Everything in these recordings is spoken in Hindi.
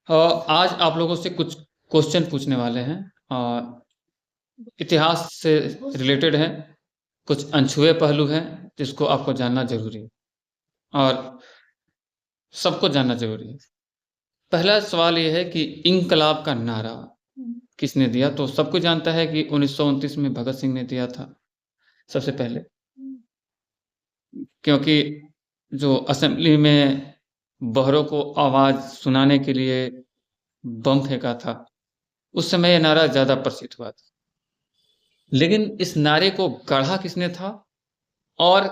आज आप लोगों से कुछ क्वेश्चन पूछने वाले हैं। इतिहास से रिलेटेड हैं, कुछ अनछुए पहलू हैं जिसको आपको जानना जरूरी है और सबको जानना जरूरी है। पहला सवाल ये है कि इंकलाब का नारा किसने दिया? तो सबको जानता है कि 1929 में भगत सिंह ने दिया था सबसे पहले, क्योंकि जो असेंबली में बहरों को आवाज सुनाने के लिए बम फेंका था, उस समय यह नारा ज्यादा प्रसिद्ध हुआ था। लेकिन इस नारे को गढ़ा किसने था और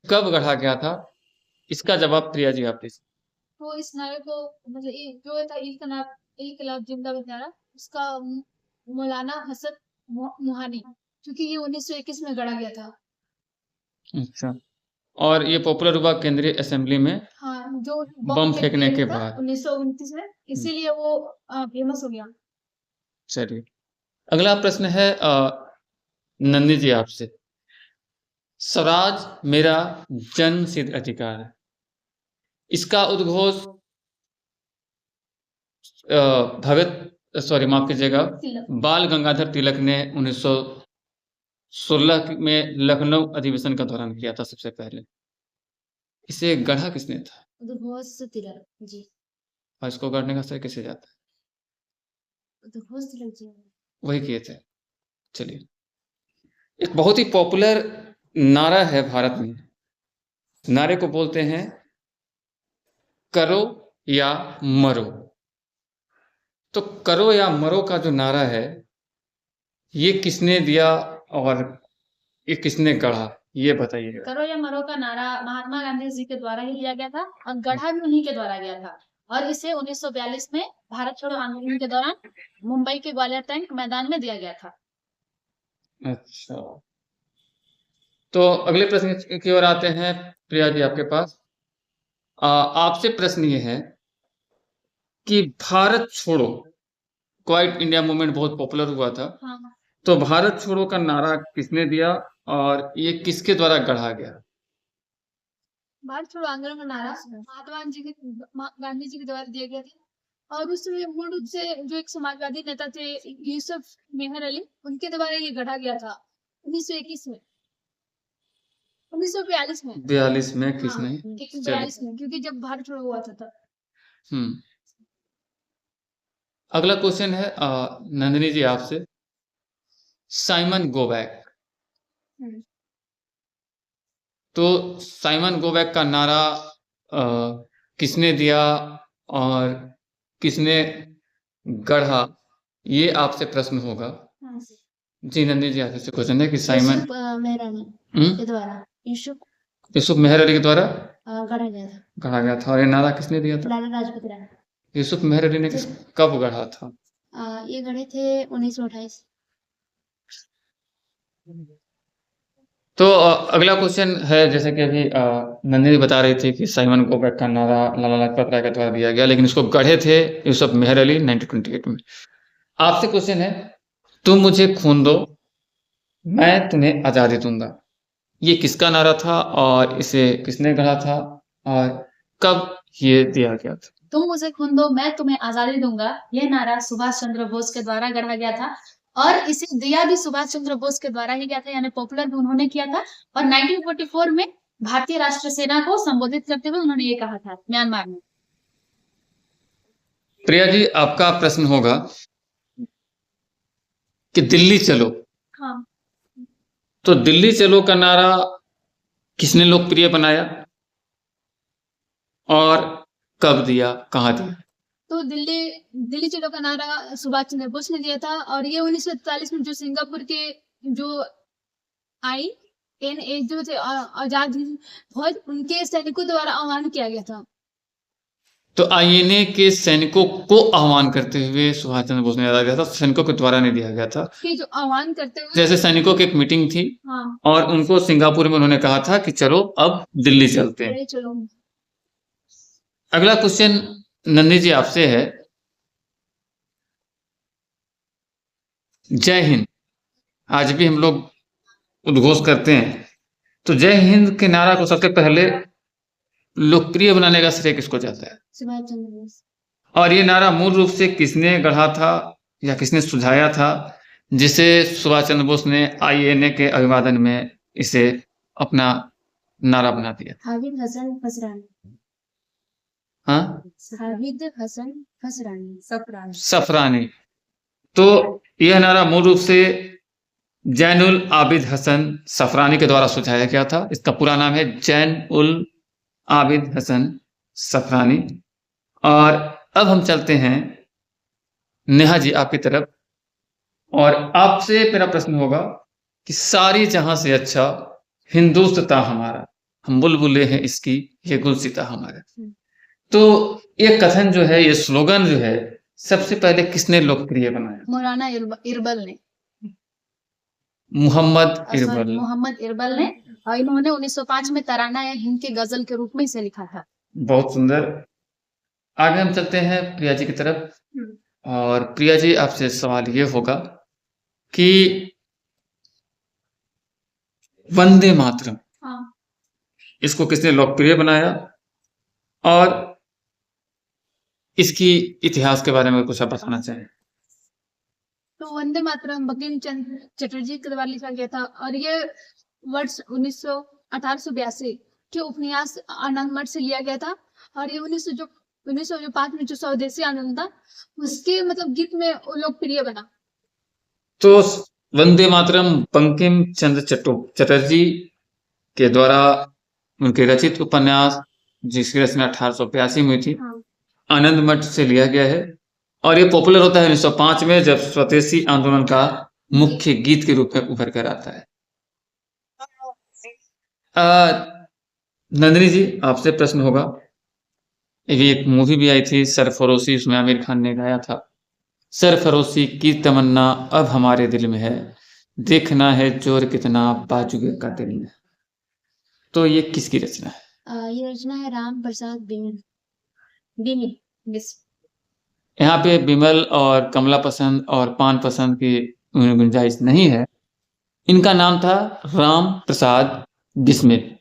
कब गढ़ा गया था, इसका जवाब प्रिया जी आप दीजिए। तो इस नारे को मतलब जो था इनकलाब जिंदाबाद नारा, उसका मौलाना हसन मुहानी, क्योंकि ये 1921 में गढ़ा गया था। अच्छा, और ये पॉपुलर हुआ केंद्रीय असेंबली में हाँ, जो बम फेंकने के बाद 1929 में, इसीलिए वो फेमस हो गया। चलिए, अगला प्रश्न है नंदी जी आपसे। स्वराज मेरा जन्म सिद्ध अधिकार है, इसका उद्घोष माफ कीजिएगा, बाल गंगाधर तिलक ने 1916 में लखनऊ अधिवेशन का दौरान किया था सबसे पहले। इसे गढ़ा किसने था? उद्घोष तिलक जी। और इसको गढ़ने का श्रेय किसे जाता है? उद्घोष तिलक जी वही किए थे। चलिए, एक बहुत ही पॉपुलर नारा है भारत में, नारे को बोलते हैं करो या मरो। तो करो या मरो का जो नारा है, ये किसने दिया और ये किसने गढ़ा, ये बताइएगा। करो या मरो का नारा महात्मा गांधी जी के द्वारा ही दिया गया था और गढ़ा भी उन्हीं के द्वारा गया था। और इसे 1942 में भारत छोड़ो आंदोलन के दौरान मुंबई के ग्वालियर टैंक मैदान में दिया गया था। अच्छा, तो अगले प्रश्न की ओर आते हैं। प्रिया जी आपके पास आपसे प्रश्न ये है कि भारत छोड़ो, क्वाइट इंडिया मूवमेंट बहुत पॉपुलर हुआ था। हाँ। तो भारत छोड़ो का नारा किसने दिया और ये किसके द्वारा गढ़ा गया? भारत छोड़ो आंदोलन का नारा महात्मा गांधी जी के द्वारा दिया गया था और उसमें मूल रूप से जो एक समाजवादी नेता थे यूसुफ मेहर अली, उनके द्वारा ये गढ़ा गया था 1921 में, 1942 में, 42 में किसने? 42 में, क्योंकि जब भारत छोड़ो हुआ था तब। अगला क्वेश्चन है नंदिनी जी आपसे। साइमन गोबैक, तो साइमन गोबैक का नारा किसने दिया और किसने गढ़ा, ये आपसे प्रश्न होगा। जी नंदिनी जी आपसे क्वेश्चन है कि साइमन के द्वारा यूसुफ मेहर अली के द्वारा गढ़ा गया था और ये नारा किसने दिया था? लाला लाजपत राय। यूसुफ मेहर अली ने कब गढ़ा था? ये गढ़े थे 1928। तो अगला क्वेश्चन है, जैसे कि अभी नंदिनी बता रही थी कि साइमन गोबैक का नारा लाला लाजपत राय के द्वारा दिया गया, लेकिन इसको गढ़े थे यूसुफ मेहर अली 1928 में। आपसे क्वेश्चन है, तुम मुझे खून दो मैं तुम्हें आजादी दूंगा, ये किसका नारा था और इसे किसने गढ़ा था और कब ये दिया गया था? तुम मुझे खून दो मैं तुम्हें आजादी दूंगा, यह नारा सुभाष चंद्र बोस के द्वारा गढ़ा गया था और इसे दिया भी सुभाष चंद्र बोस के द्वारा ही गया था, यानी पॉपुलर भी उन्होंने किया था। और 1944 में भारतीय राष्ट्रीय सेना को संबोधित करते हुए उन्होंने ये कहा था म्यांमार में। प्रिया जी आपका प्रश्न होगा कि दिल्ली चलो। हाँ। तो दिल्ली चलो का नारा किसने लोकप्रिय बनाया और कब दिया, कहाँ दिया? तो दिल्ली चलो का नारा सुभाष चंद्र बोस ने दिया था और ये 1941 में जो सिंगापुर के जो INA जो थे आजाद फौज, उनके सैनिकों द्वारा आह्वान किया गया था। तो INA के सैनिकों को आह्वान करते हुए सुभाष चंद्र बोस ने दिया गया था, सैनिकों के द्वारा नहीं दिया गया था। कि जो आह्वान करते हुए, जैसे सैनिकों की एक मीटिंग थी। हाँ। और उनको सिंगापुर में उन्होंने कहा था कि चलो अब दिल्ली चलते हैं। चलो। अगला क्वेश्चन नंदी जी आपसे है। जय हिंद आज भी हम लोग उद्घोष करते हैं, तो जय हिंद के नारा को सबसे पहले लोकप्रिय बनाने का श्रेय किसको जाता है? सुभाष चंद्र बोस। और ये नारा मूल रूप से किसने गढ़ा था या किसने सुझाया था, जिसे सुभाष चंद्र बोस ने INA के अभिवादन में इसे अपना नारा बना दिया? हामिद हसन फसरानी। हाँ, हामिद हसन फसरानी सफरानी। सफरानी। तो यह नारा मूल रूप से जैनुल आबिद हसन सफरानी के द्वारा सुझाया गया था। इसका पूरा नाम है जैनुल आबिद हसन सफरानी। और अब हम चलते हैं नेहा जी आपकी तरफ, और आपसे मेरा प्रश्न होगा कि सारी जहां से अच्छा हिंदुस्तां हमारा, हम बुलबुले हैं इसकी, ये गुलसिता हमारा। तो ये कथन जो है, ये स्लोगन जो है, सबसे पहले किसने लोकप्रिय बनाया? मौलाना इरबल ने। मोहम्मद इरबल। मोहम्मद इरबल ने, और इन्होंने 1905 में तराना या हिंद के गजल के रूप में इसे लिखा था। बहुत सुंदर। आगे हम चलते हैं प्रिया जी की तरफ, और प्रिया जी आपसे सवाल ये होगा कि वंदे मातरम, हाँ। इसको किसने लोकप्रिय बनाया, और इसकी इतिहास के बारे में कुछ आप बताना चाहें? तो वंदे मातरम बंकिम चंद्र चटर्जी के द्वारा लिखा गया था, और ये वर्ष 1882 के उपन्यास आनंद मठ से लिया गया था। और ये 1905 में जो स्वदेशी आंदोलन था, उसके मतलब गीत में लोकप्रिय बना। तो वंदे मातरम बंकिम चंद्र चटर्जी के द्वारा उनके रचित उपन्यास, जिसकी रचना 1882 में हुई थी, हाँ। आनंद मठ से लिया गया है। और ये पॉपुलर होता है 1905 में, जब स्वदेशी आंदोलन का मुख्य गीत के रूप में उभर कर आता है। नंदिनी जी आपसे प्रश्न होगा, ये एक मूवी भी आई थी सरफरोशी, उसमें आमिर खान ने गाया था, सरफरोशी की तमन्ना अब हमारे दिल में है, देखना है जोर कितना बाजुए का दिल में। तो ये किसकी रचना है? ये रचना है राम प्रसाद बिमिल। यहाँ पे बिमल और कमला पसंद और पान पसंद की गुंजाइश नहीं है। इनका नाम था राम प्रसाद बिस्मिल।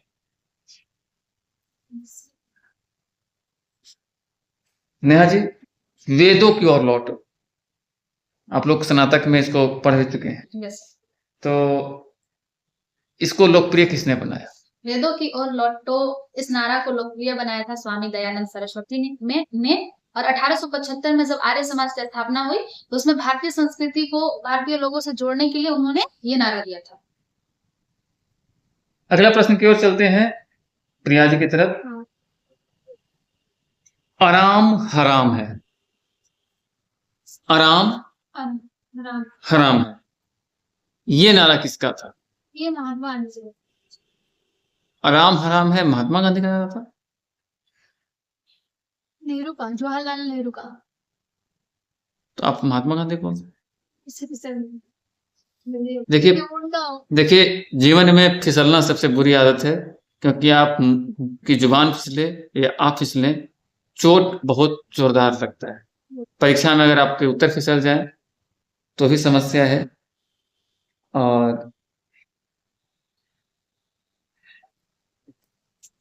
नेहा जी, वेदों की ओर लौटो, आप लोग स्नातक में इसको पढ़ चुके हैं। तो इसको लोकप्रिय किसने बनाया? वेदों की ओर लौटो, इस नारा को लोकप्रिय बनाया था स्वामी दयानंद सरस्वती ने। और 1875 में जब आर्य समाज की स्थापना हुई, तो उसमें भारतीय संस्कृति को भारतीय लोगों से जोड़ने के लिए उन्होंने ये नारा दिया था। अगला प्रश्न की ओर चलते हैं प्रिया जी की तरफ। हाँ। आराम हराम है, आराम हराम है, ये नारा किसका था? ये महात्मा गांधी। आराम हराम है महात्मा गांधी का नारा था? नेहरू का, जवाहरलाल नेहरू का। तो आप महात्मा गांधी कौन? देखिए देखिए, जीवन में फिसलना सबसे बुरी आदत है, क्योंकि आप की जुबान फिसले या आप फिसले, चोट बहुत जोरदार लगता है। परीक्षा में अगर आपके उत्तर फिसल जाए तो भी समस्या है, और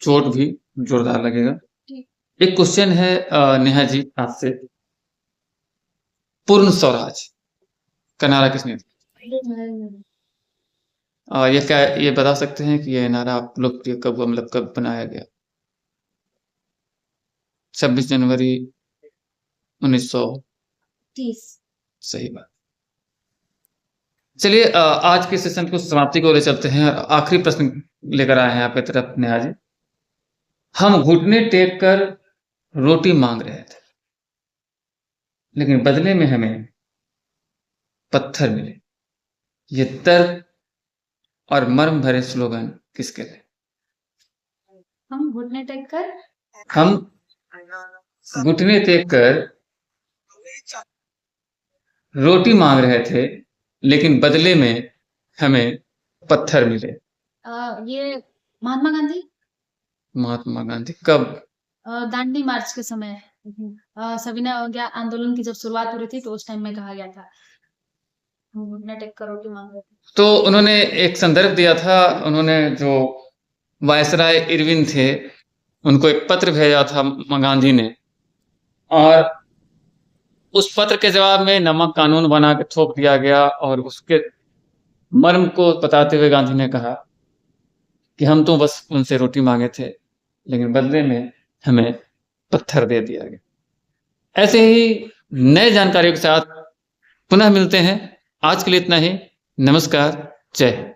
चोट भी जोरदार लगेगा। एक क्वेश्चन है नेहा जी आपसे, पूर्ण स्वराज का नारा किसने दिया? ये क्या, ये बता सकते हैं कि ये नारा आप लोकप्रिय कब, मतलब कब बनाया गया? 26 जनवरी 1930। सही बात। चलिए आज के सेशन को समाप्ति को ले चलते हैं। आखिरी प्रश्न लेकर आए हैं आपकी तरफ नेहा जी। हम घुटने टेक कर रोटी मांग रहे थे, लेकिन बदले में हमें पत्थर मिले। ये तर्क और मर्म भरे स्लोगन किसके थे? हम घुटने टेक कर रोटी मांग रहे थे, लेकिन बदले में हमें पत्थर मिले। ये महात्मा गांधी। महात्मा गांधी कब? दांडी मार्च के समय, सविनय अवज्ञा आंदोलन की जब शुरुआत हो रही थी, तो उस टाइम में कहा गया था हम घुटने टेक कर रोटी मांग रहे थे। तो उन्होंने एक संदर्भ दिया था, उन्होंने जो वायसराय इरविन थे, उनको एक पत्र भेजा था गांधी ने, और उस पत्र के जवाब में नमक कानून बना के थोप दिया गया और उसके मर्म को बताते हुए गांधी ने कहा कि हम तो बस उनसे रोटी मांगे थे, लेकिन बदले में हमें पत्थर दे दिया गया। ऐसे ही नए जानकारियों के साथ पुनः मिलते हैं। आज के लिए इतना ही। नमस्कार, जय हिंद।